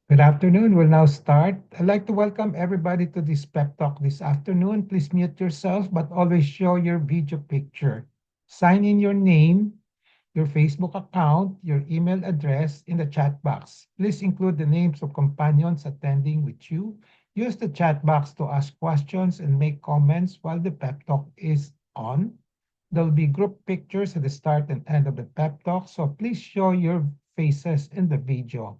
Good afternoon. We'll now start. I'd like to welcome everybody to this pep talk this afternoon. Please mute yourself, but always show your video picture. Sign in your name, your Facebook account, your email address in the chat box. Please include the names of companions attending with you. Use the chat box to ask questions and make comments while the pep talk is on. There'll be group pictures at the start and end of the pep talk, so please show your faces in the video.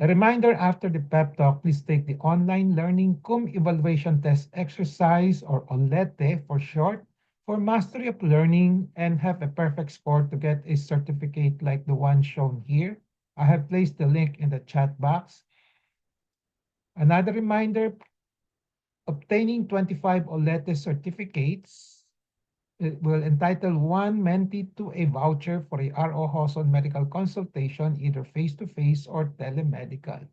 A reminder after the pep talk, please take the online learning cum evaluation test exercise or OLETE for short for mastery of learning and have a perfect score to get a certificate like the one shown here. I have placed the link in the chat box. Another reminder, obtaining 25 OLETE certificates will entitle one mentee to a voucher for a RO Hoson medical consultation, either face-to-face or telemedical.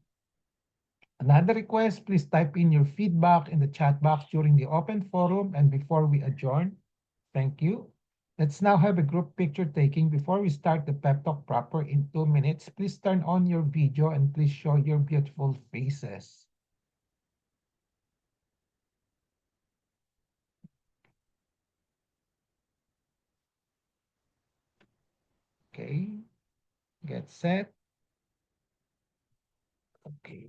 Another request, please type in your feedback in the chat box during the open forum and before we adjourn. Thank you. Let's now have a group picture taking before we start the pep talk proper in 2 minutes. Please turn on your video and please show your beautiful faces. Okay, get set. Okay,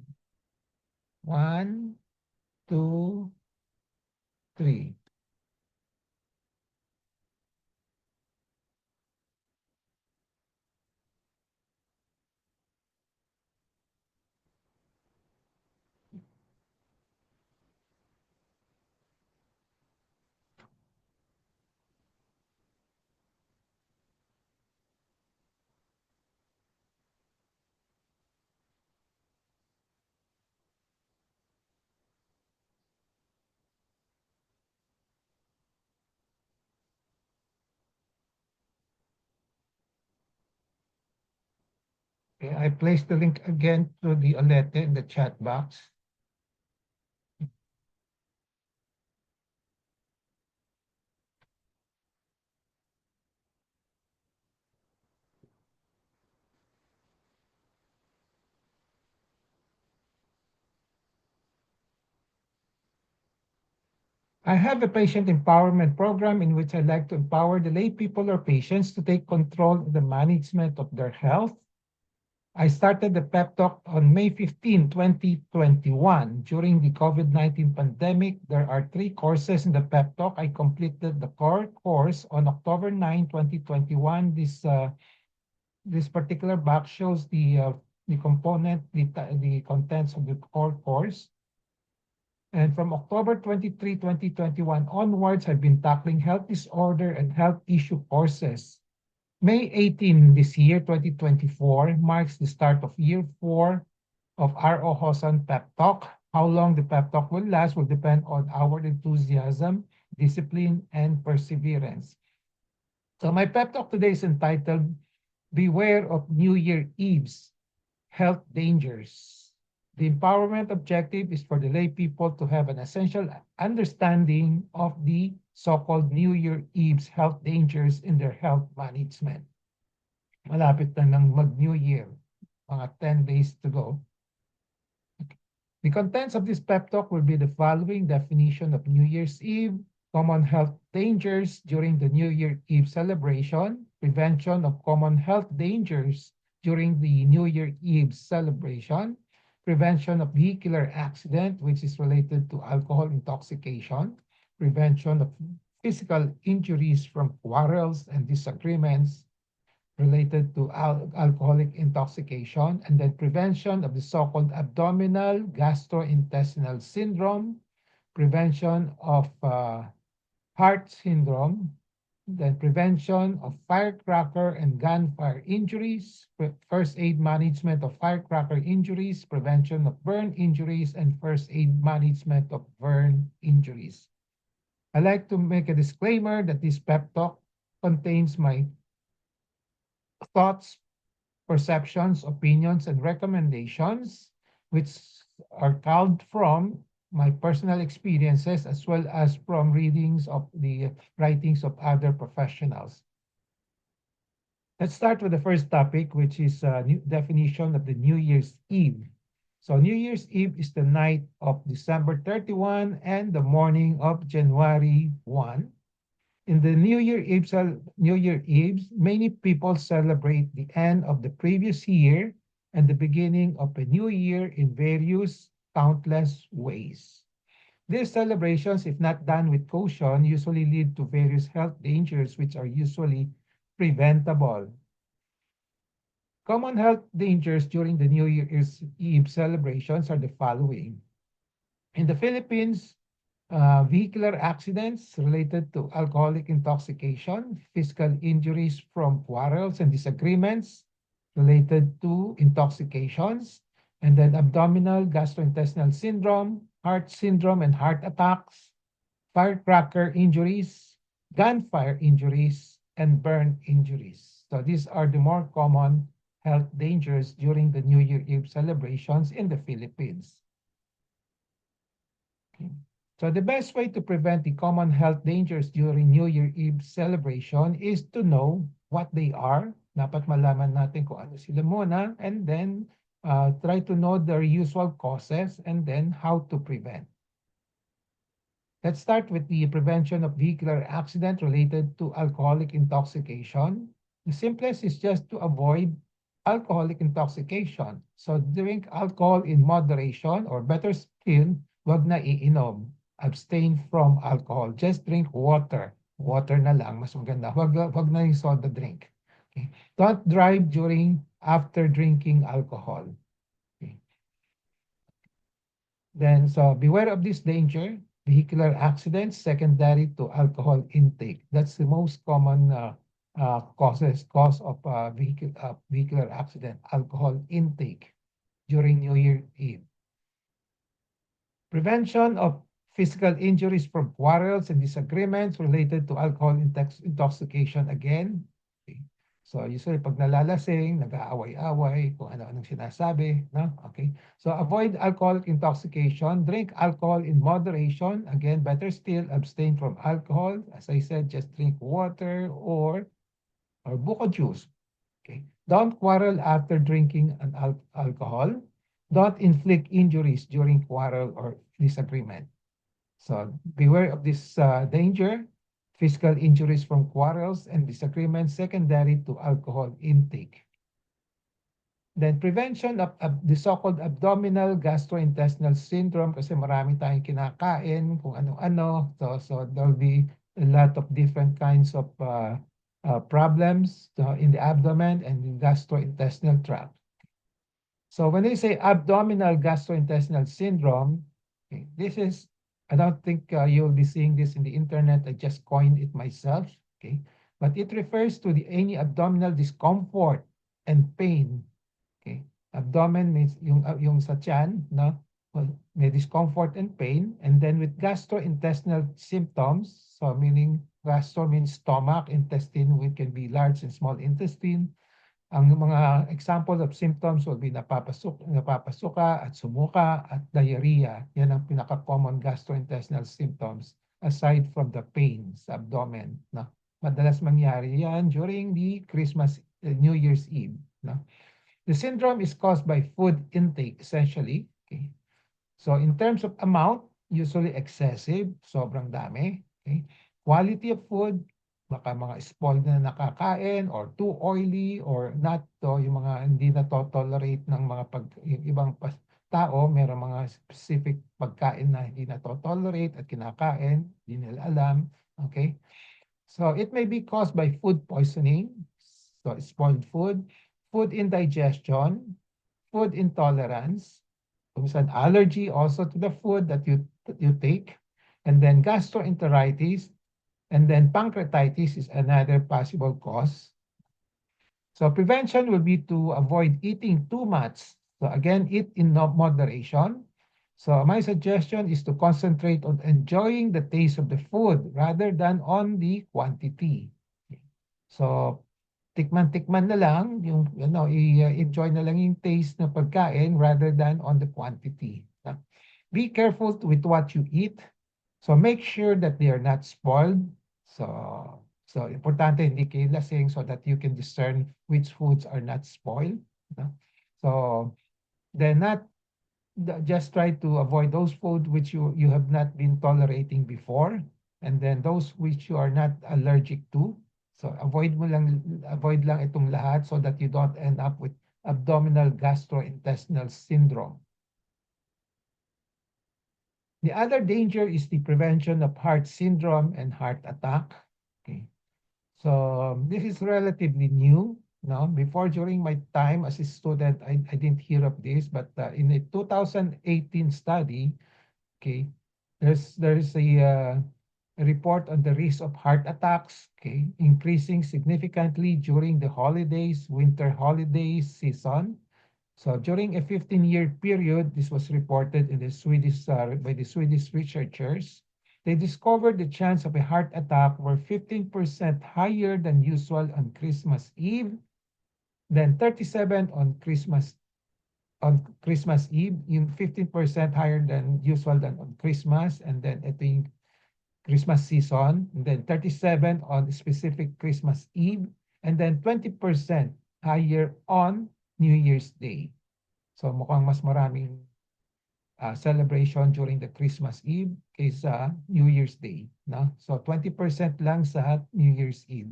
1, 2, 3. Okay, I placed the link again to the Olete in the chat box. I have a patient empowerment program in which I like to empower the lay people or patients to take control of the management of their health. I started the pep talk on May 15, 2021. During the COVID-19 pandemic, there are 3 courses in the pep talk. I completed the core course on October 9, 2021. This particular box shows the component, the contents of the core course. And from October 23, 2021 onwards, I've been tackling health disorder and health issue courses. May 18 this year, 2024, marks the start of year 4 of RO Hosan Pep Talk. How long the pep talk will last will depend on our enthusiasm, discipline, and perseverance. So my pep talk today is entitled Beware of New Year Eve's Health Dangers. The empowerment objective is for the lay people to have an essential understanding of the so-called New Year Eve's health dangers in their health management. Malapit na ng mag-New Year, mga 10 days to go. The contents of this pep talk will be the following: definition of New Year's Eve, common health dangers during the New Year Eve celebration, prevention of common health dangers during the New Year Eve celebration, prevention of vehicular accident, which is related to alcohol intoxication, prevention of physical injuries from quarrels and disagreements related to alcoholic intoxication, and then prevention of the so-called abdominal gastrointestinal syndrome, prevention of heart syndrome, then prevention of firecracker and gunfire injuries, first aid management of firecracker injuries, prevention of burn injuries, and first aid management of burn injuries. I like to make a disclaimer that this pep talk contains my thoughts, perceptions, opinions, and recommendations, which are culled from my personal experiences as well as from readings of the writings of other professionals. Let's start with the first topic, which is a new definition of the New Year's Eve. So New Year's Eve is the night of December 31 and the morning of January 1. In the New Year Eves, many people celebrate the end of the previous year and the beginning of a new year in various countless ways. These celebrations, if not done with caution, usually lead to various health dangers which are usually preventable. Common health dangers during the New Year's Eve celebrations are the following. In the Philippines, vehicular accidents related to alcoholic intoxication, physical injuries from quarrels and disagreements related to intoxications, and then abdominal gastrointestinal syndrome, heart syndrome and heart attacks, firecracker injuries, gunfire injuries, and burn injuries. So these are the more common health dangers during the New Year Eve celebrations in the Philippines. Okay. So the best way to prevent the common health dangers during New Year Eve celebration is to know what they are. Dapat malaman natin kung ano sila muna, and then try to know their usual causes and then how to prevent. Let's start with the prevention of vehicular accident related to alcoholic intoxication. The simplest is just to avoid alcoholic intoxication. So drink alcohol in moderation, or better still, wag na iinom. Abstain from alcohol. Just drink water. Water na lang, mas maganda. Wag na yung soda drink. Okay. Don't drive after drinking alcohol. Okay. Then, so beware of this danger. Vehicular accidents secondary to alcohol intake. That's the most common cause of vehicular accident, alcohol intake during New Year Eve. Prevention of physical injuries from quarrels and disagreements related to alcohol intoxication again. Okay. So usually pag nalalasing, nag-aaway-away, kung ano-anong sinasabi, no? Okay. So avoid alcoholic intoxication, drink alcohol in moderation. Again, better still, abstain from alcohol. As I said, just drink water or buko juice. Okay. Don't quarrel after drinking an alcohol. Don't inflict injuries during quarrel or disagreement. So beware of this danger. Physical injuries from quarrels and disagreements secondary to alcohol intake. Then prevention of the so-called abdominal gastrointestinal syndrome, kasi marami tayong kinakain kung ano-ano. So there'll be a lot of different kinds of problems in the abdomen and the gastrointestinal tract. So when they say abdominal gastrointestinal syndrome, okay, this is, I don't think you'll be seeing this in the internet. I just coined it myself. Okay, but it refers to any abdominal discomfort and pain. Okay, abdomen means yung sa tiyan, no? Well, may discomfort and pain, and then with gastrointestinal symptoms, so meaning gastro means stomach, intestine, which can be large and small intestine. Ang mga examples of symptoms will be napapasuka at sumuka at diarrhea. Yan ang pinaka-common gastrointestinal symptoms aside from the pain sa abdomen. No? Madalas mangyari yan during the Christmas, New Year's Eve. No? The syndrome is caused by food intake essentially. Okay? So in terms of amount, usually excessive, sobrang dami. Okay? Quality of food, baka mga spoiled na nakakain or too oily or not to, yung mga hindi na tolerate ng mga yung ibang tao, mayroong mga specific pagkain na hindi na tolerate at kinakain, hindi nila alam. Okay? So it may be caused by food poisoning, so spoiled food, food indigestion, food intolerance, an allergy also to the food that you take, and then gastroenteritis, and then pancreatitis is another possible cause. So prevention will be to avoid eating too much. So again, eat in moderation. So my suggestion is to concentrate on enjoying the taste of the food rather than on the quantity. So tikman-tikman na lang, yung enjoy na lang yung taste ng pagkain rather than on the quantity. Be careful with what you eat. So make sure that they are not spoiled. So So, importante hindi kayo lasing so that you can discern which foods are not spoiled. No? So, then just try to avoid those food which you have not been tolerating before, and then those which you are not allergic to. So, avoid lang itong lahat so that you don't end up with abdominal gastrointestinal syndrome. The other danger is the prevention of heart syndrome and heart attack. Okay. So this is relatively new. No, before during my time as a student, I didn't hear of this, but in a 2018 study, okay, there's a report on the risk of heart attacks, okay, increasing significantly during the holidays, winter holidays season. So during a 15-year period, this was reported in the Swedish by the Swedish researchers. They discovered the chance of a heart attack were 15% higher than usual on Christmas Eve, then 37 on Christmas Eve, yung 15% higher than usual than on Christmas, and then ito yung Christmas season, and then 37 on specific Christmas Eve, and then 20% higher on New Year's Day. So mukhang mas maraming celebration during the Christmas Eve kaysa New Year's Day. No? So 20% lang sa New Year's Eve.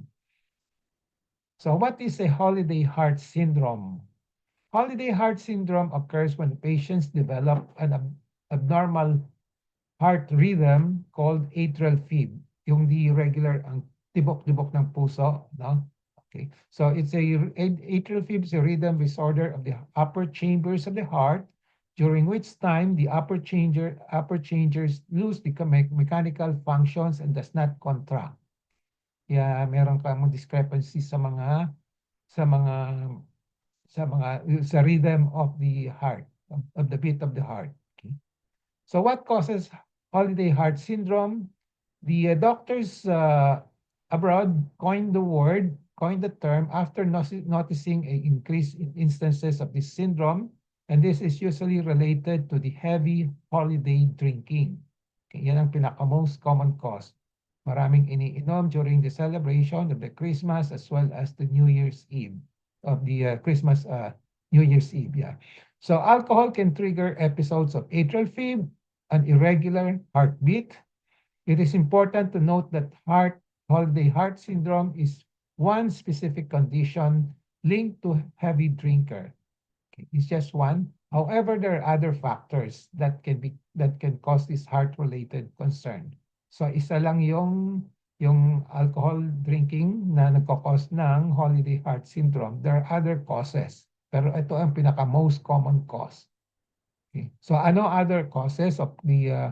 So what is a holiday heart syndrome? Holiday heart syndrome occurs when patients develop an abnormal heart rhythm called atrial fib, yung di regular ang tibok-tibok ng puso, no? Okay. So it's atrial fib is a rhythm disorder of the upper chambers of the heart, during which time the upper chambers lose the mechanical functions and does not contract. Yeah, meron kang discrepancy sa mga sa mga sa rhythm of the heart, of the beat of the heart. Okay. So what causes holiday heart syndrome? The doctors abroad coined the term after noticing an increase in instances of this syndrome, and this is usually related to the heavy holiday drinking. Okay, yan ang pinaka-most common cause. Maraming iniinom during the celebration of the Christmas as well as the New Year's Eve, of the Christmas, New Year's Eve, yeah. So alcohol can trigger episodes of atrial fib, an irregular heartbeat. It is important to note that holiday heart syndrome is one specific condition linked to heavy drinker. Okay, it's just one. However, there are other factors that can cause this heart-related concern. So isa lang yung alcohol drinking na nagkakos ng holiday heart syndrome. There are other causes, pero ito ang pinaka-most common cause. Okay. So ano other causes of the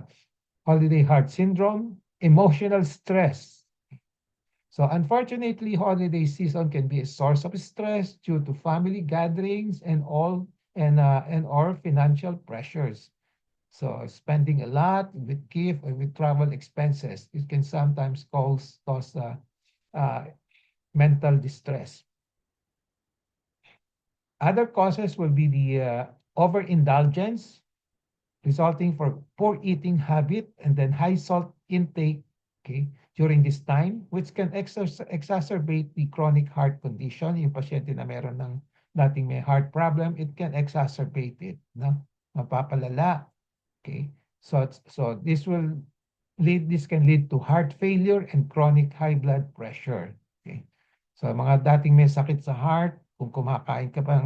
holiday heart syndrome? Emotional stress. So unfortunately, holiday season can be a source of stress due to family gatherings and or financial pressures. So spending a lot with gift and with travel expenses, it can sometimes cause mental distress. Other causes will be the overindulgence, resulting from poor eating habit and then high salt intake, okay, during this time, which can exacerbate the chronic heart condition. Yung pasyente na meron ng dating may heart problem, it can exacerbate it, no? Mapapalala. Okay. So this can lead to heart failure and chronic high blood pressure. Okay. So mga dating may sakit sa heart, kung kumakain ka pa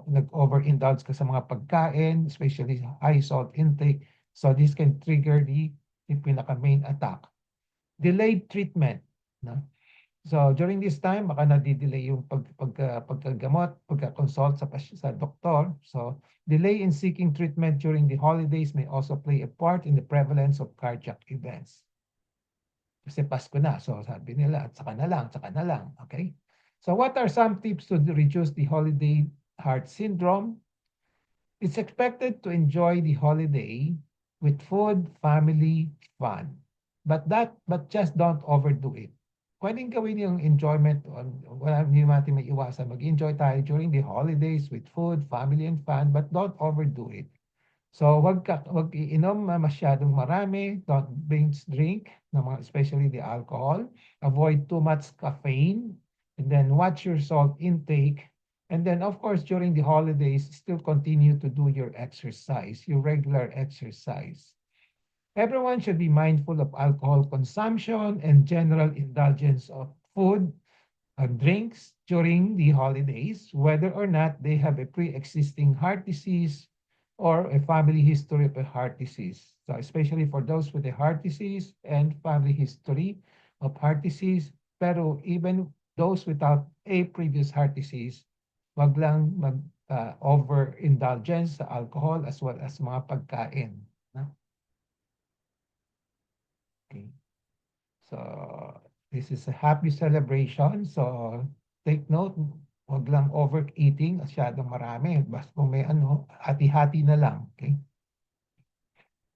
nag-overindulge ka sa mga pagkain, especially high salt intake, so this can trigger the pinaka-main attack. Delayed treatment. No? So during this time, baka nadidelay yung pagkagamot, pagka-consult sa doktor. So delay in seeking treatment during the holidays may also play a part in the prevalence of cardiac events. Kasi Pasko na, so sabi nila, tsaka na lang, okay? So what are some tips to reduce the holiday heart syndrome? It's expected to enjoy the holiday with food, family, fun. But just don't overdo it. Pwedeng gawin yung enjoyment, wala natin may iwasan. Mag-enjoy tayo during the holidays with food, family, and fun, but don't overdo it. So wag iinom masyadong marami, don't binge drink, especially the alcohol. Avoid too much caffeine, and then watch your salt intake. And then, of course, during the holidays, still continue to do your exercise, your regular exercise. Everyone should be mindful of alcohol consumption and general indulgence of food and drinks during the holidays, whether or not they have a pre-existing heart disease or a family history of a heart disease. So especially for those with a heart disease and family history of heart disease, pero even those without a previous heart disease, wag lang mag overindulgence sa alcohol as well as mga pagkain. No? Okay. So this is a happy celebration. So take note, wag lang overeating, masyadong marami. Basta kung may ano, hati-hati na lang. Okay?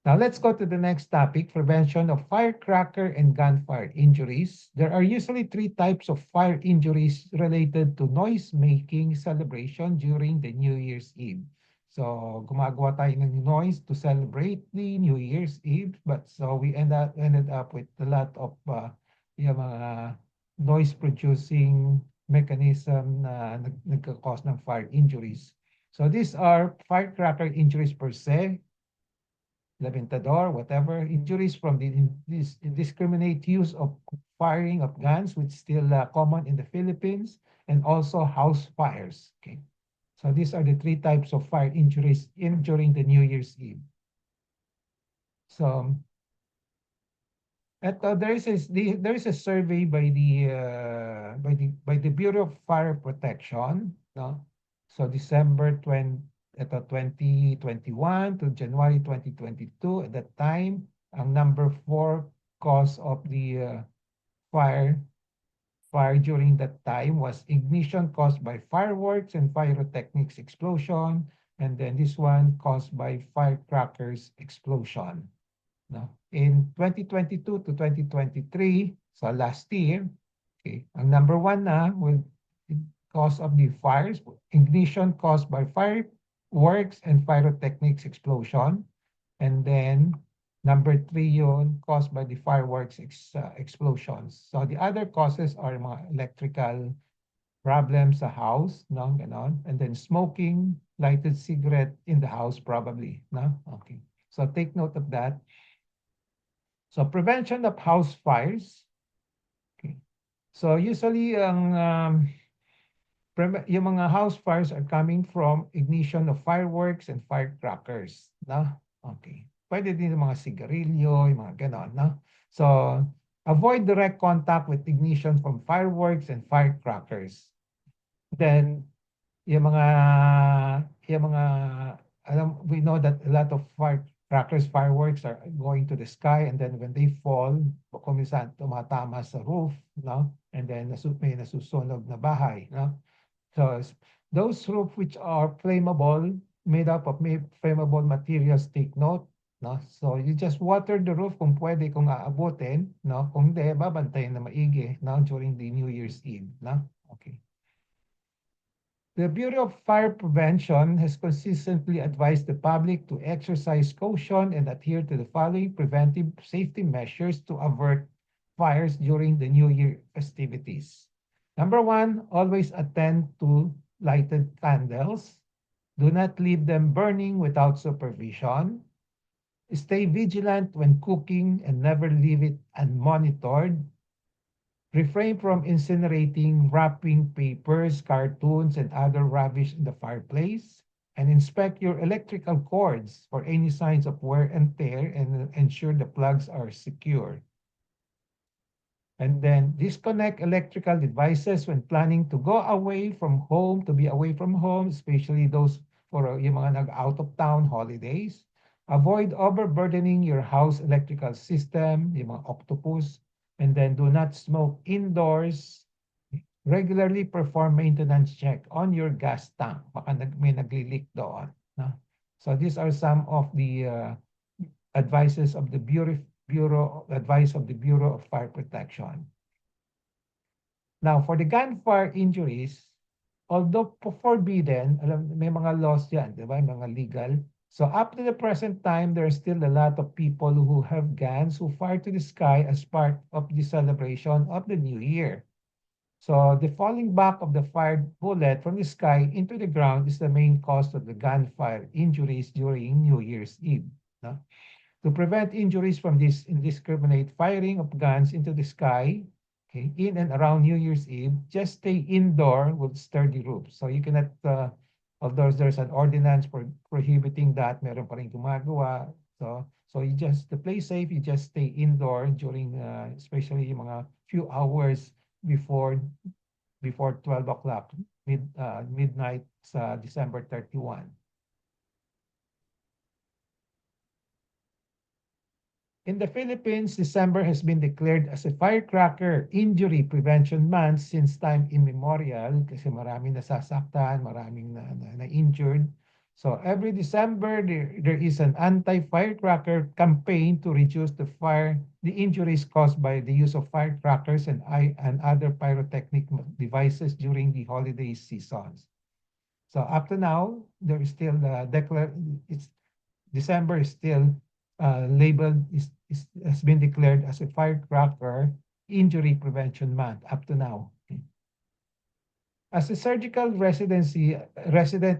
Now let's go to the next topic, prevention of firecracker and gunfire injuries. There are usually three types of fire injuries related to noise-making celebration during the New Year's Eve. So gumagawa tayo ng noise to celebrate the New Year's Eve, but so we ended up with a lot of yung mga noise-producing mechanism na nagkakause ng fire injuries. So these are firecracker injuries per se, Labintador, whatever, injuries from the indiscriminate use of firing of guns, which is still common in the Philippines, and also house fires. Okay, so these are the three types of fire injuries during the New Year's Eve. So, there is a survey by the Bureau of Fire Protection, no? So December 2021 to January 2022. At that time, ang number 4 cause of the fire during that time was ignition caused by fireworks and pyrotechnics explosion, and then this one caused by firecrackers explosion. No? In 2022 to 2023, so last year, okay, ang number 1 na with cause of the fires, ignition caused by fireworks and pyrotechnics explosion. And then number 3 yun, caused by the fireworks explosions. So the other causes are mga electrical problems sa house, no? Ganon. And then smoking, lighted cigarette in the house probably, no? Okay. So take note of that. So prevention of house fires. Okay. So usually yung mga house fires are coming from ignition of fireworks and firecrackers, no? Okay. Pwede din yung mga sigarilyo, yung mga ganon, no? So avoid direct contact with ignition from fireworks and firecrackers. Then yung mga we know that a lot of firecrackers, fireworks are going to the sky, and then when they fall, kuminsan tumatama sa roof, no? And then may nasusunog na bahay, no? So those roof which are flammable, made up of flammable materials, take note, no? So you just water the roof kung pwede, kung aabutin, no? Kung hindi, babantayin na maigi, no? During the New Year's Eve, no? Okay. The Bureau of Fire Prevention has consistently advised the public to exercise caution and adhere to the following preventive safety measures to avert fires during the New Year festivities. Number 1, always attend to lighted candles. Do not leave them burning without supervision. Stay vigilant when cooking and never leave it unmonitored. Refrain from incinerating wrapping papers, cartoons, and other rubbish in the fireplace. And inspect your electrical cords for any signs of wear and tear, and ensure the plugs are secure. And then disconnect electrical devices when planning to go away from home, to be away from home, especially those for yung mga nag-out of town holidays. Avoid overburdening your house electrical system, yung mga octopus. And then do not smoke indoors. Regularly perform maintenance check on your gas tank. Baka may nagli-leak doon. No? So these are some of the advices of the Bureau of Fire Protection. Now, for the gunfire injuries, although forbidden, may mga laws yan, di ba? Mga legal. So up to the present time, there are still a lot of people who have guns who fire to the sky as part of the celebration of the new year. So the falling back of the fired bullet from the sky into the ground is the main cause of the gunfire injuries during New Year's Eve. No? To prevent injuries from this indiscriminate firing of guns into the sky, okay, in and around New Year's Eve, just stay indoor with sturdy roofs. So you cannot, although there's an ordinance for prohibiting that, meron pa rin gumagawa. So you just, to play safe, you just stay indoor during, especially yung mga few hours before 12 o'clock, midnight sa December 31. In the Philippines, December has been declared as a firecracker injury prevention month since time immemorial kasi maraming nasasaktan, maraming na-injured. So every December, there is an anti-firecracker campaign to reduce the injuries caused by the use of firecrackers and other pyrotechnic devices during the holiday seasons. So up to now, there is still December is still labeled has been declared as a firecracker injury prevention month up to now. As a surgical resident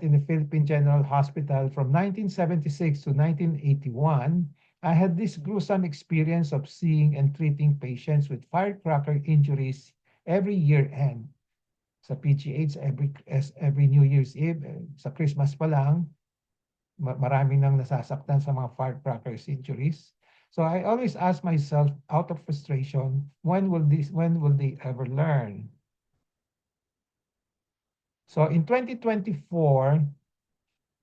in the Philippine General Hospital from 1976 to 1981, I had this gruesome experience of seeing and treating patients with firecracker injuries every year end. Sa PGH, every New Year's Eve, sa Christmas pa lang, marami nang nasasaktan sa mga firecrackers injuries. So I always ask myself, out of frustration, when will they ever learn? So in 2024,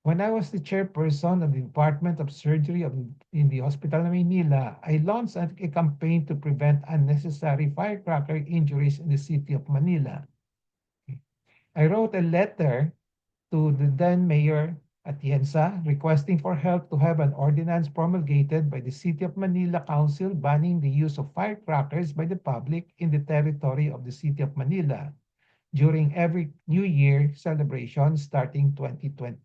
when I was the chairperson of the Department of Surgery in the Hospital of Maynila, I launched a campaign to prevent unnecessary firecracker injuries in the city of Manila. I wrote a letter to the then Mayor Atienza requesting for help to have an ordinance promulgated by the City of Manila Council banning the use of firecrackers by the public in the territory of the City of Manila during every New Year celebration starting 2024.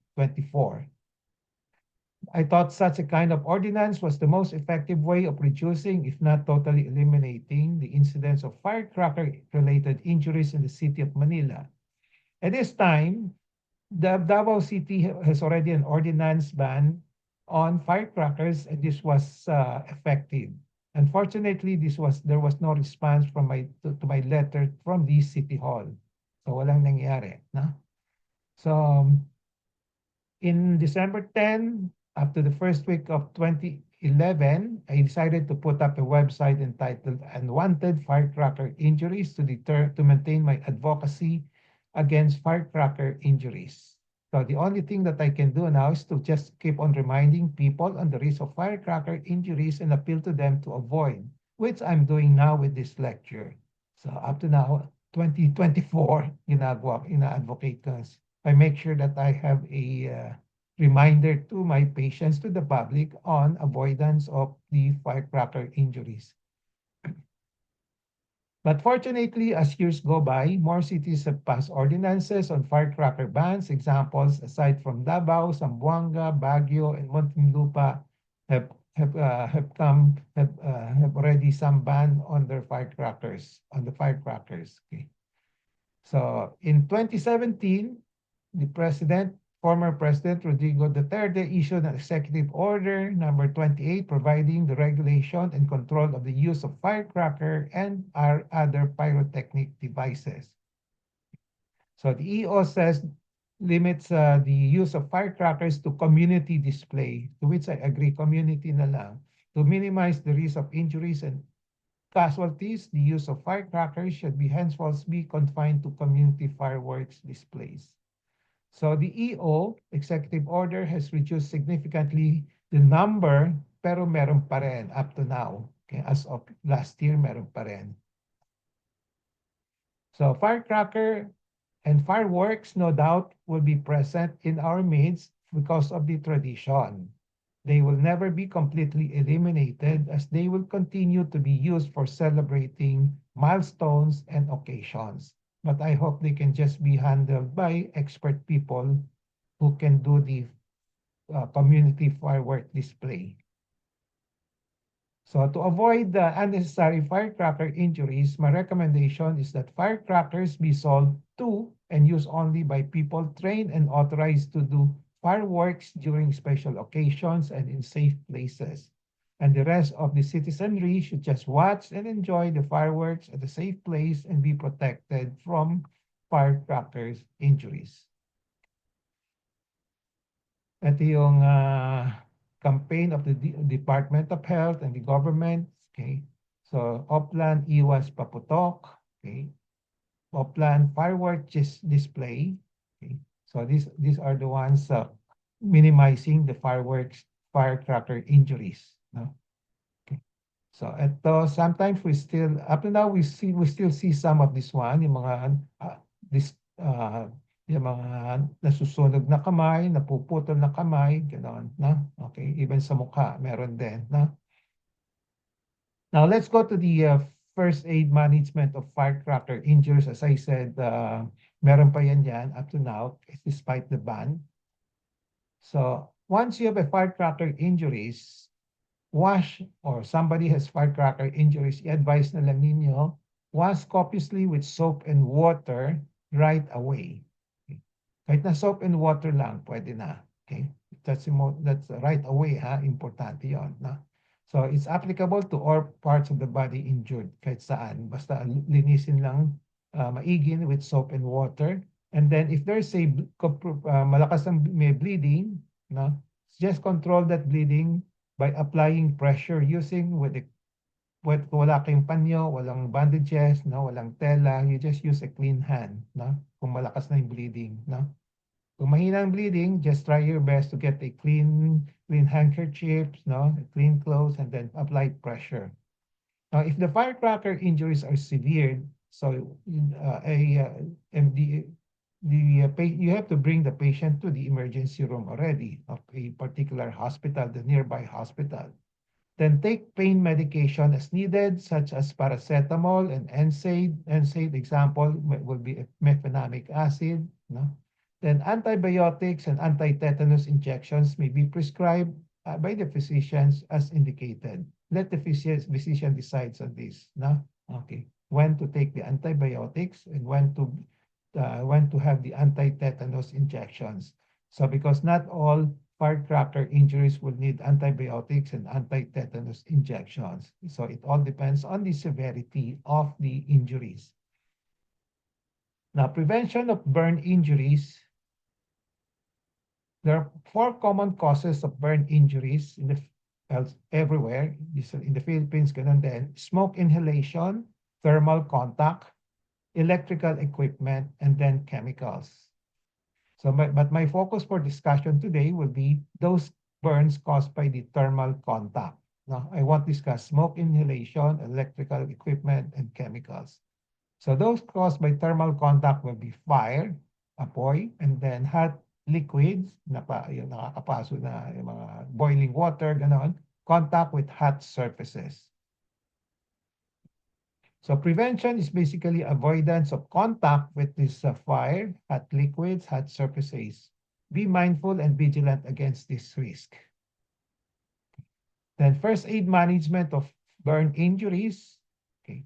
I thought such a kind of ordinance was the most effective way of reducing, if not totally eliminating, the incidence of firecracker-related injuries in the City of Manila. At this time, the Davao City has already an ordinance ban on firecrackers, and this was effective. Unfortunately, there was no response from to my letter from the City Hall. So walang nangyari. No? So in December 10, after the first week of 2011, I decided to put up a website entitled Unwanted Firecracker Injuries to maintain my advocacy against firecracker injuries. So the only thing that I can do now is to just keep on reminding people on the risk of firecracker injuries and appeal to them to avoid, which I'm doing now with this lecture. So up to now, 2024, ina-advocate ko. I make sure that I have a reminder to my patients, to the public, on avoidance of the firecracker injuries. But fortunately, as years go by, more cities have passed ordinances on firecracker bans. Examples, aside from Davao, Zamboanga, Baguio, and Muntinlupa, have already some ban on their firecrackers, Okay. So in 2017, the former President Rodrigo Duterte issued an executive order number 28 providing the regulation and control of the use of firecracker and our other pyrotechnic devices. So the EO says limits the use of firecrackers to community display, to which I agree, community na lang, to minimize the risk of injuries and casualties. The use of firecrackers should be henceforth be confined to community fireworks displays. So the EO executive order has reduced significantly the number, pero meron pa rin up to now. Okay, as of last year, meron pa rin. So firecracker and fireworks, no doubt, will be present in our midst because of the tradition. They will never be completely eliminated as they will continue to be used for celebrating milestones and occasions. But I hope they can just be handled by expert people who can do the community firework display. So to avoid the unnecessary firecracker injuries, my recommendation is that firecrackers be sold to and used only by people trained and authorized to do fireworks during special occasions and in safe places. And the rest of the citizenry should just watch and enjoy the fireworks at a safe place and be protected from firecrackers injuries. Ito yung campaign of the Department of Health and the government. Okay. So, Oplan Iwas Paputok. Okay. Oplan fireworks display. Okay. So, these are the ones minimizing the firecracker injuries. No? Okay. So, ito, sometimes up to now, we still see some of this one, yung mga, yung mga nasusunog na kamay, napuputol na kamay, gano'n, na? Okay, even sa mukha, meron din, na? Now, let's go to the first aid management of firecracker injuries. As I said, meron pa yan up to now, despite the ban. So, once you have a firecracker injuries, or somebody has firecracker injuries, i-advise na lang ninyo, wash copiously with soap and water right away. Kahit na soap and water lang, pwede na. Okay? That's right away, ha? Importante yon, no? So, it's applicable to all parts of the body injured, kahit saan. Basta linisin lang maigi with soap and water. And then, if there's a malakas ang may bleeding, no? Just control that bleeding by applying pressure using wala kayong panyo, walang bandages, no, walang tela, you just use a clean hand, no? Kung malakas na yung bleeding, no? Kung mahina ang bleeding, just try your best to get a clean handkerchiefs, no, clean clothes, and then apply pressure. Now, if the firecracker injuries are severe, so you have to bring the patient to the emergency room already of a particular hospital, the nearby hospital. Then take pain medication as needed, such as paracetamol and NSAID. NSAID example will be mefenamic acid. No? Then antibiotics and anti-tetanus injections may be prescribed by the physicians as indicated. Let the physician decides on this. No? Okay. When to take the antibiotics and when to have the anti-tetanus injections. So because not all firecracker injuries will need antibiotics and anti-tetanus injections. So it all depends on the severity of the injuries. Now, prevention of burn injuries. There are 4 common causes of burn injuries everywhere. In the Philippines, ganun din. Smoke inhalation, thermal contact, electrical equipment, and then chemicals. So, but my focus for discussion today will be those burns caused by the thermal contact. Now, I want to discuss smoke inhalation, electrical equipment, and chemicals. So those caused by thermal contact will be fire, apoy, and then hot liquids, yung nakakapaso na yung mga boiling water, ganon, contact with hot surfaces. So prevention is basically avoidance of contact with this fire, hot liquids, hot surfaces. Be mindful and vigilant against this risk. Then first aid management of burn injuries. Okay.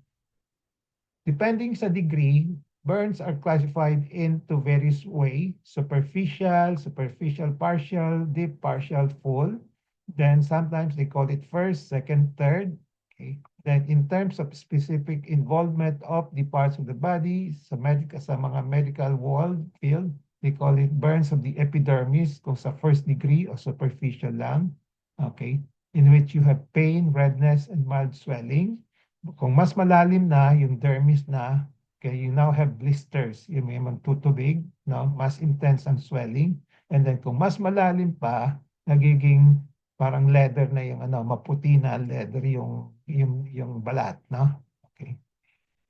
Depending sa degree, burns are classified into various ways: superficial, partial, deep, partial, full. Then sometimes they call it first, second, third. Okay. Then in terms of specific involvement of the parts of the body, sa mga medical field, they call it burns of the epidermis, kung sa first degree or superficial lang. Okay. In which you have pain, redness, and mild swelling. Kung mas malalim na, yung dermis na, okay, you now have blisters. Yung may magtutubig, no? Mas intense ang swelling. And then kung mas malalim pa, nagiging parang leather na yung maputi na leather yung balat, no? Okay.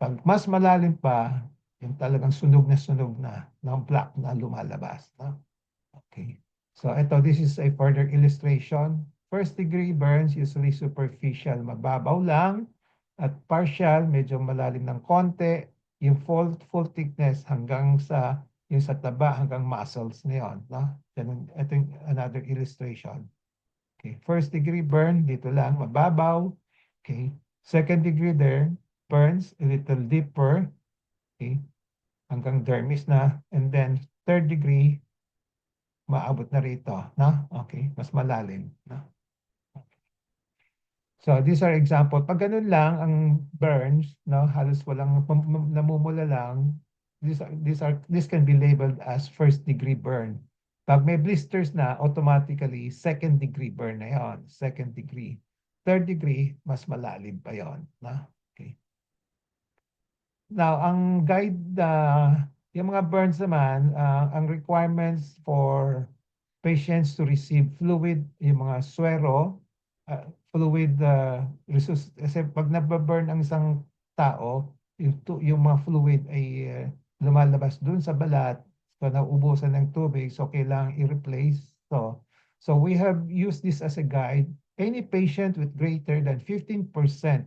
Pag mas malalim pa, yung talagang sunog na, ng black na lumalabas, no? Okay. So this is a further illustration. First degree burns, usually superficial, mababaw lang. At partial, medyo malalim ng konti. Yung full thickness hanggang sa yung sa taba hanggang muscles na yun, no? Ganun, ito yung another illustration. Okay, first degree burn, dito lang, mababaw. Okay, second degree there, burns a little deeper. Okay, hanggang dermis na. And then, third degree, maabot na rito, no? Okay, mas malalim, no? So these are example. Pag ganun lang ang burns, no, halos walang namumula lang, this can be labeled as first degree burn. Pag may blisters na, automatically second degree burn na 'yon, second degree. Third degree, mas malalim pa 'yon, no? Okay. Now, ang guide, yung mga burns naman, ang requirements for patients to receive fluid, yung mga swero, fluid kasi pag nababurn ang isang tao, yung mga fluid ay lumalabas dun sa balat, so nauubusan ng tubig, so kailangang i-replace. So we have used this as a guide. Any patient with greater than 15%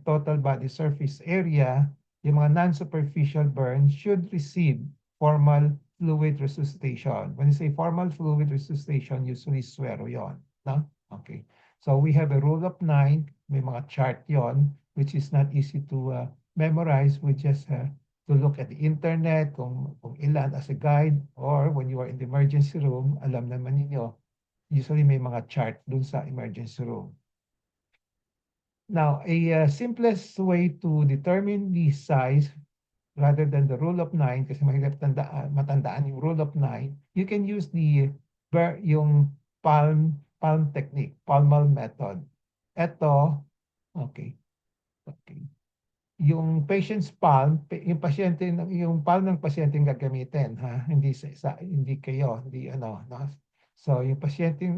total body surface area, yung mga non-superficial burns should receive formal fluid resuscitation. When you say formal fluid resuscitation, usually swero yon, no? Okay. So we have a rule of 9, may mga chart yon, which is not easy to memorize. We just to look at the internet, kung ilan as a guide, or when you are in the emergency room, alam naman ninyo, usually may mga chart dun sa emergency room. Now, a simplest way to determine the size rather than the rule of 9, kasi mahirap matandaan yung rule of 9, you can use yung palm technique, palmar method. Ito, okay. Yung patient's palm, yung palm ng pasyente ang gagamitin, ha? Hindi kayo, hindi ano, no? So, yung pasyente,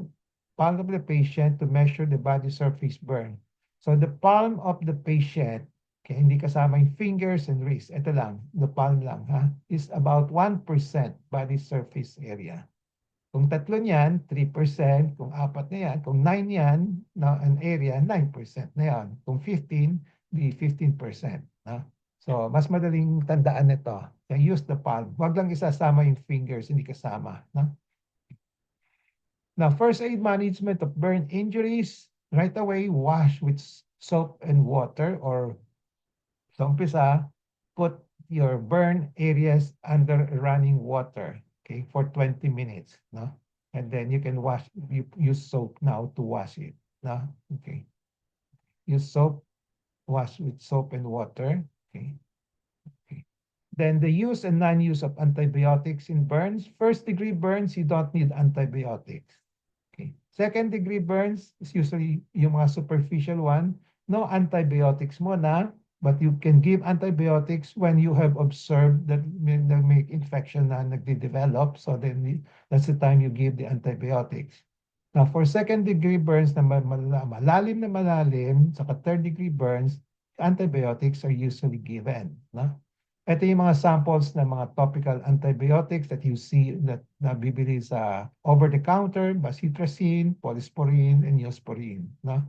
palm of the patient to measure the body surface burn. So, the palm of the patient, okay, hindi kasama yung fingers and wrist, ito lang, the palm lang, ha? Is about 1% body surface area. Kung 3 niyan, 3%. Kung 4 na yan, kung 9 yan, na an area, 9% na yan. Kung 15, di 15%. No? So, mas madaling tandaan nito. Kaya use the palm. Huwag lang isasama yung fingers, hindi kasama. No? Now, first aid management of burn injuries, right away, wash with soap and water, or sa umpisa, put your burn areas under running water, okay, for 20 minutes, no? And then you can use soap now to wash it, no? Okay. Use soap, wash with soap and water, okay? Okay. Then the use and non-use of antibiotics in burns. First degree burns, you don't need antibiotics. Okay. Second degree burns is usually yung mga superficial one. No antibiotics muna, but you can give antibiotics when you have observed that may infection na nagde-develop. So then that's the time you give the antibiotics. Now, for second degree burns na malalim, saka third degree burns, antibiotics are usually given. No? Ito yung mga samples ng mga topical antibiotics that you see that nabibili sa over-the-counter, bacitracin, polysporin, and neosporin. No?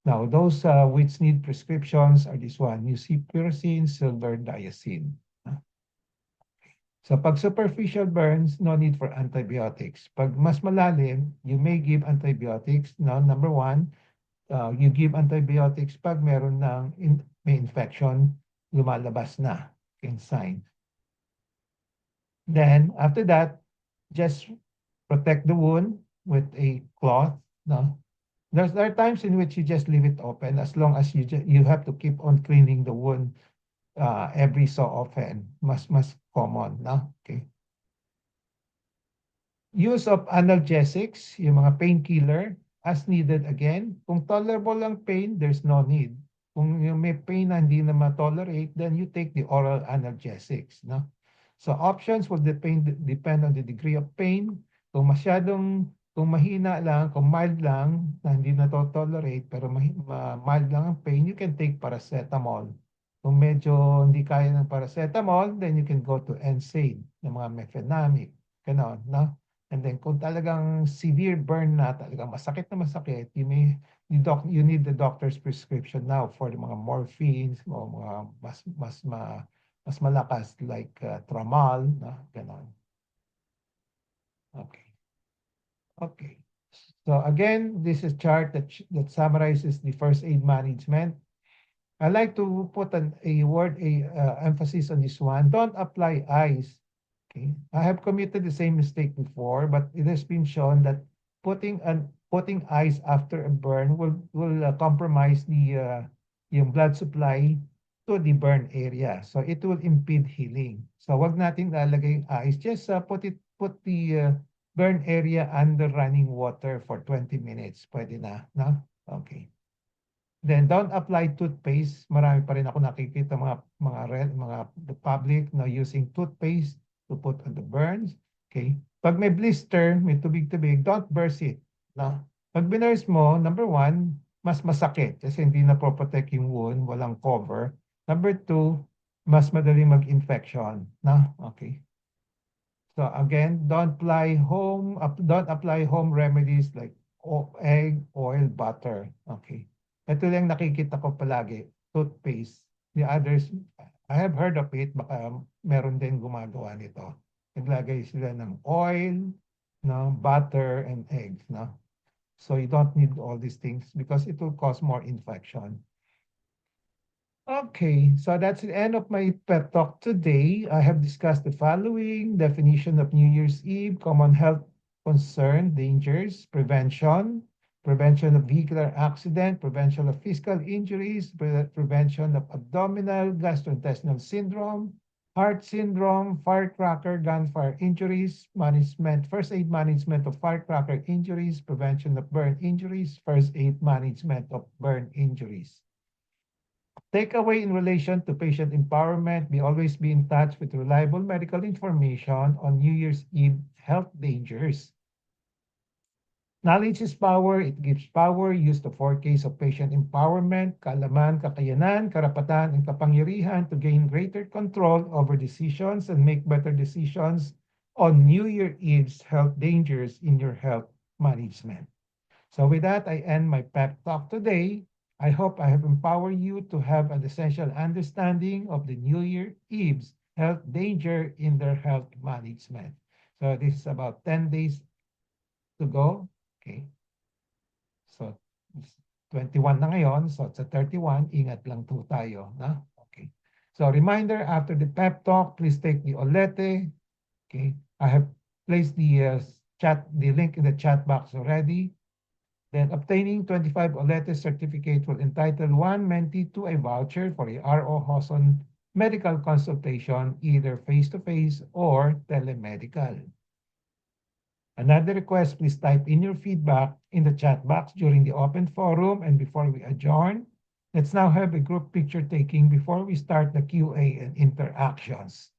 Now, those which need prescriptions are this one, puracin, silver, no? So pag superficial burns, no need for antibiotics. Pag mas malalim, you may give antibiotics. Now, number one, you give antibiotics pag meron may infection, lumalabas na in signs. Then, after that, just protect the wound with a cloth. No? There are times in which you just leave it open as long as you have to keep on cleaning the wound every so often. Mas common. No? Okay. Use of analgesics, yung mga painkiller, as needed again. Kung tolerable lang pain, there's no need. Kung yung may pain na hindi na ma-tolerate, then you take the oral analgesics. No? So options will depend on the degree of pain. Kung mahina lang, kung mild lang, na hindi na to-tolerate, pero mild lang ang pain, you can take paracetamol. Kung medyo hindi kaya ng paracetamol, then you can go to NSAID, ng mga mefenamic. Ganon, no? And then kung talagang severe burn na, talagang masakit na masakit, you need the doctor's prescription now for the mga morphines o mga mas malakas like Tramal, no? Ganon. Okay. Okay. So again, this is chart that summarizes the first aid management. I like to put a emphasis on this one. Don't apply ice. Okay. I have committed the same mistake before, but it has been shown that putting ice after a burn will compromise the yung blood supply to the burn area. So it will impede healing. So wag natin lalagay yung ice. Just put the burn area under running water for 20 minutes. Pwede na, no? Okay. Then don't apply toothpaste. Marami pa rin ako nakikita mga the public na using toothpaste to put on the burns. Okay? Pag may blister, may tubig-tubig, don't burst it. No? Pag binurse mo, number one, mas masakit kasi hindi na protect yung wound, walang cover. Number two, mas madali mag-infection. No? Okay. So again, don't apply home remedies like egg, oil, butter. Okay. Ito lang nakikita ko palagi, toothpaste. The others, I have heard of it, baka meron din gumagawa nito. Naglagay sila ng oil, no, butter, and eggs, no? So you don't need all these things because it will cause more infection. Okay, so that's the end of my pep talk today. I have discussed the following: definition of New Year's Eve, common health concern, dangers, prevention of vehicular accident, prevention of physical injuries, prevention of abdominal gastrointestinal syndrome, heart syndrome, firecracker, gunfire injuries, management, first aid management of firecracker injuries, prevention of burn injuries, first aid management of burn injuries. Takeaway in relation to patient empowerment, we always be in touch with reliable medical information on New Year's Eve health dangers. Knowledge is power, it gives power, use the 4Ks of patient empowerment, kaalaman, kakayanan, karapatan, and kapangyarihan to gain greater control over decisions and make better decisions on New Year Eve's health dangers in your health management. So with that, I end my pep talk today. I hope I have empowered you to have an essential understanding of the New Year Eve's health danger in their health management. So this is about 10 days to go. Okay. So 21 na ngayon. So sa 31, ingat lang po tayo. Na? Okay. So reminder, after the pep talk, please take the Olete. Okay. I have placed the link in the chat box already. Then obtaining 25 Olete certificate will entitle one mentee to a voucher for a R.O. Hoson medical consultation, either face-to-face or telemedical. Another request, please type in your feedback in the chat box during the open forum and before we adjourn. Let's now have a group picture taking before we start the QA and interactions.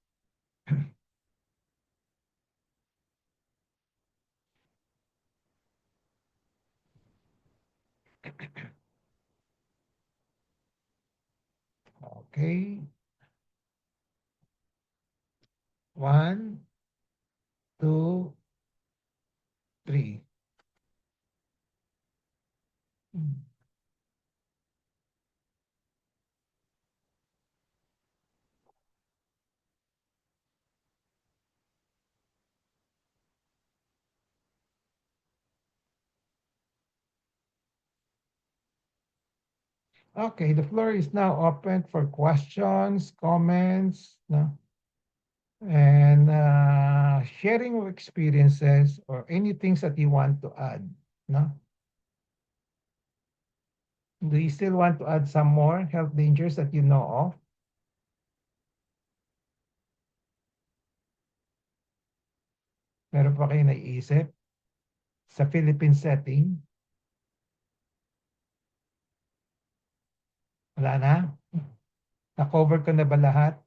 Okay. 1, 2, 3. Okay, the floor is now open for questions, comments, no? And sharing of experiences or any things that you want to add, no? Do you still want to add some more health dangers that you know of? Meron pa kayo naiisip sa Philippine setting? Wala na? Na-cover ko na ba lahat?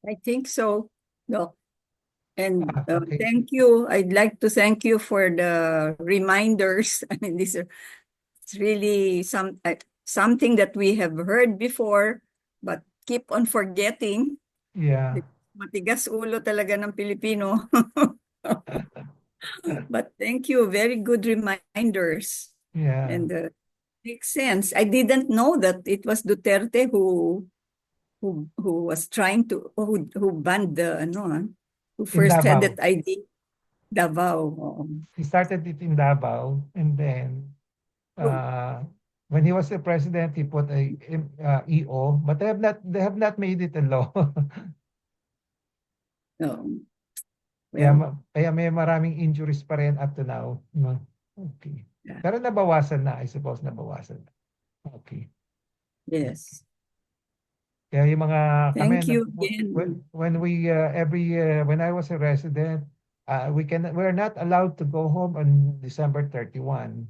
I think so, Doc. And Okay. thank you. I'd like to thank you for the reminders. I mean, these are it's really something that we have heard before, but keep on forgetting. Yeah. Matigas ulo talaga ng Pilipino. But thank you. Very good reminders. Yeah. And makes sense. I didn't know that it was Duterte who who was trying to who banned the who In first had Davao. that idea. Davao. Oo. He started it in Davao, and then when he was the president, he put a EO, but they have not made it a law. Well, Kaya may maraming injuries pa rin up to now. No? Okay. yeah. Pero nabawasan na, I suppose nabawasan na. Okay. Yes. Kaya yung mga Thank kami, you again. when we when I was a resident, we're not allowed to go home on December 31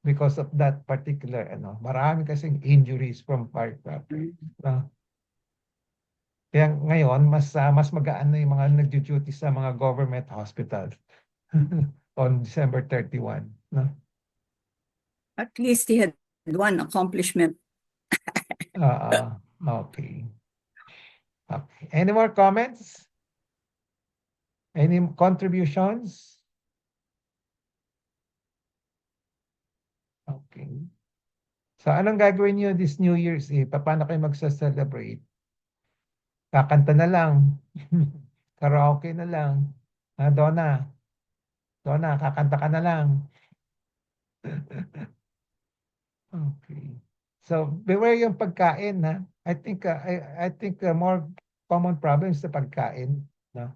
because of that particular marami kasing injuries from firecracker. No? Kaya ngayon mas magaan na yung mga nagdu-duty sa mga government hospitals on December 31, no? At least he had one accomplishment. Okay. Okay. Any more comments? Any contributions? Okay. So anong gagawin niyo this New Year's Eve? Paano kayo magsa-celebrate? Kakanta na lang. Karaoke na lang. Donna, kakanta ka na lang. Okay. So beware yung pagkain, ha? I think more common problems sa pagkain, no?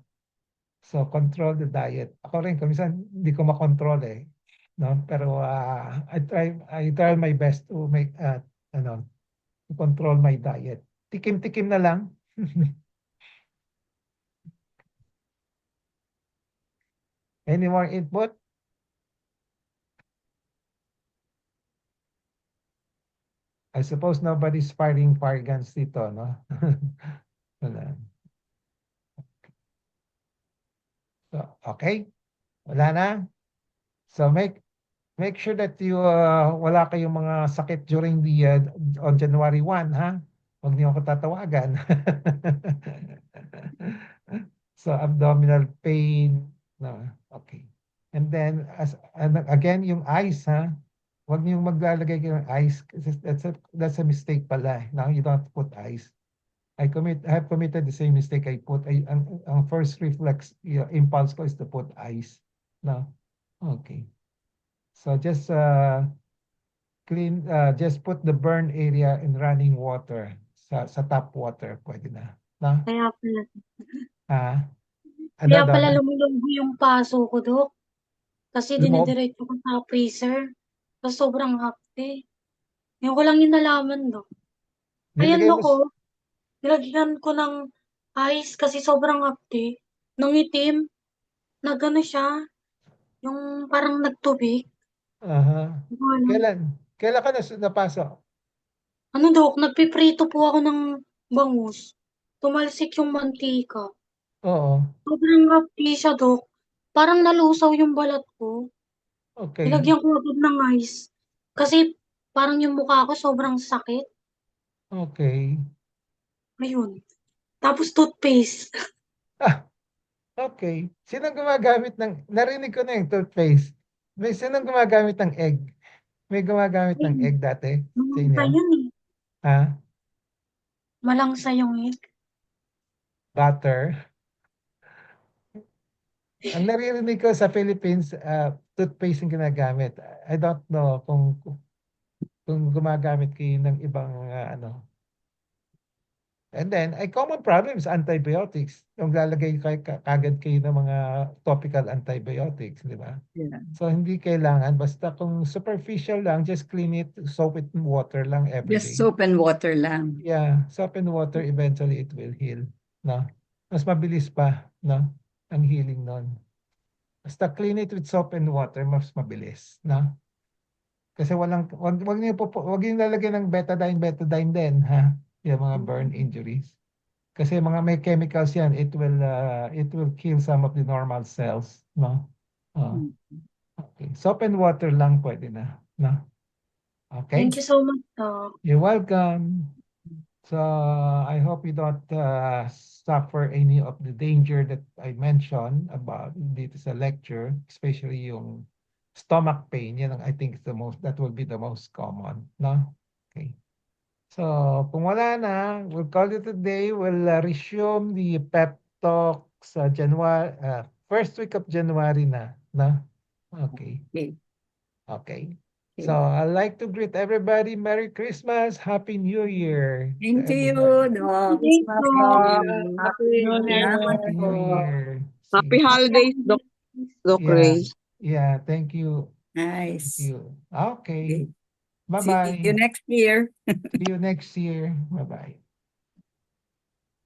So control the diet. Ako rin minsan hindi ko makontrol no? Pero I try my best to make to control my diet. Tikim-tikim na lang. Any more input? I suppose nobody's firing fire guns dito, no? Wala. So, okay? Wala na? So make sure that you wala kayong mga sakit during the on January 1, ha? Huwag niyo ako tatawagan. So abdominal pain, no. Okay. And then again yung ice, ha? Huwag niyo maglalagay kayo ng ice kasi that's a mistake pala. Now you don't put ice. I have committed the same mistake. Ang first reflex impulse ko is to put ice. No. Okay. So just just put the burn area in running water sa tap water, pwede na. No? Kaya pala, Ano daw? lumulunggo yung paso ko, Dok. Kasi dinidiretso ko sa freezer. Tapos sobrang hapde. Ngayon ko lang yung nalaman, Dok. Ayan, Nilagay mo Dok, oh. Nilagyan ko ng ice kasi sobrang hapde. Nung itim, nagano siya, yung parang nagtubig. Kailan ka napasok? Ano, Dok, nagpiprito po ako ng bangus. Tumalsik yung mantika. Oo. Sobrang hapde siya, Dok. Parang nalusaw yung balat ko. Okay. Nilagyan ko agad ng ice. Kasi parang yung mukha ko sobrang sakit. Okay. Ayun. Tapos toothpaste. Okay. Sinong gumagamit narinig ko na yung toothpaste. Sinong gumagamit ng egg? May gumagamit ng egg dati sa inyo? Malangsa yun eh. Ha? Malangsa yung egg. Butter. Ang naririnig ko sa Philippines, toothpaste yung ginagamit. I don't know kung gumagamit kayo ng ibang And then, a common problem is antibiotics. Yung lalagay kagad kayo ng mga topical antibiotics, di ba? Yeah. So, hindi kailangan. Basta kung superficial lang, just clean it, soap it in water lang every day. Just soap and water lang. Yeah, soap and water, eventually it will heal. No? Mas mabilis pa, no? Ang healing nun. Basta clean it with soap and water, mas mabilis, no? Kasi wag niyo lalagyan ng betadine din, ha? Yung mga burn injuries. Kasi mga may chemicals yan, it will kill some of the normal cells, no? Okay. Soap and water lang pwede na, no? Okay? Thank you so much, Doc. You're welcome. So I hope you don't suffer any of the danger that I mentioned about dito sa lecture, especially yung stomach pain. Yan ang I think that will be the most common, no? Okay. So, kung wala na, we'll call it a day. We'll resume the pep talk sa January, first week of January na. Okay. Okay. Okay. Okay. So, I'd like to greet everybody. Merry Christmas. Happy New Year. to Thank you, everybody. Doc. Thank Doc. you. Happy New Salamat Happy Year. New po. Year. Happy See. holidays, Doc Yeah. Ray. Yeah. Thank you. Thank Nice. you. Okay. Okay. See Bye-bye. you next year. See you next year. Bye-bye.